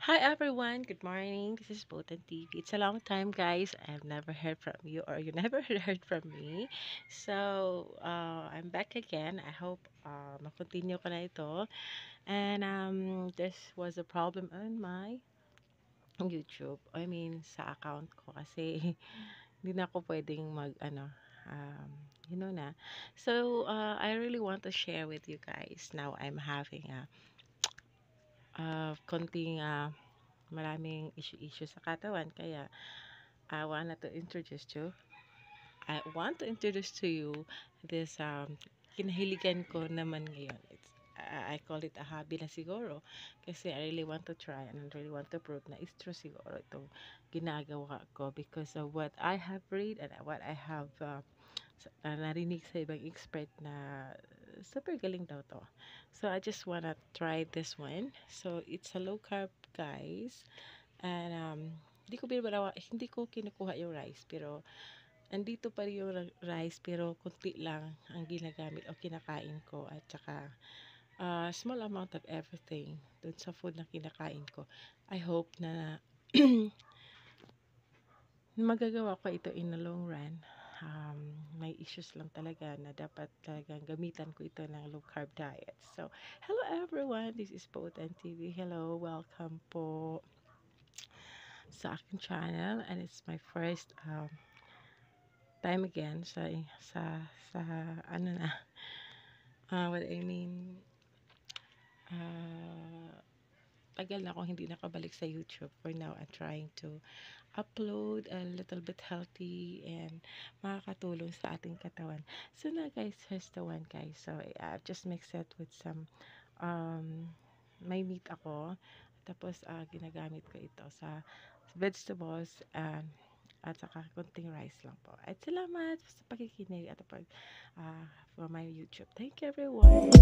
Hi everyone, good morning. This is Botan TV. It's a long time, guys. I've never heard from you, or you never heard from me. So I'm back again. I hope makontinue ko na ito. And this was a problem on my YouTube. I mean, sa account ko kasi hindi na ako pwedeng um, na. So I really want to share with you guys. Now I'm having konting maraming issue sa katawan. Kaya, I wanted to introduce you. I want to introduce to you this kinahiligan ko naman ngayon. I call it a hobby na siguro. Kasi I really want to try and I really want to prove na it's true siguro itong ginagawa ko because of what I have read and what I have narinig sa ibang expert na super galing daw to. So I just wanna try this one. So it's a low carb, guys. And hindi ko kinukuha yung rice pero andito pa rin yung rice pero konti lang ang ginagamit o kinakain ko at saka small amount of everything dun sa food na kinakain ko. I hope na magagawa ko ito in the long run. May issues lang talaga na dapat talagang gamitan ko ito ng low carb diet. So, hello everyone, this is Potan TV. Hello, welcome po sa aking channel and it's my first time again sa sa ano na what I mean uh, tagal na akong hindi nakabalik sa YouTube. For now, I'm trying to upload a little bit healthy and makakatulong sa ating katawan. So na guys, here's the one guys. So I've just mixed it with some may meat ako. Tapos ginagamit ko ito sa vegetables at saka konting rice lang po. At salamat sa pakikinig at for my YouTube. Thank you everyone.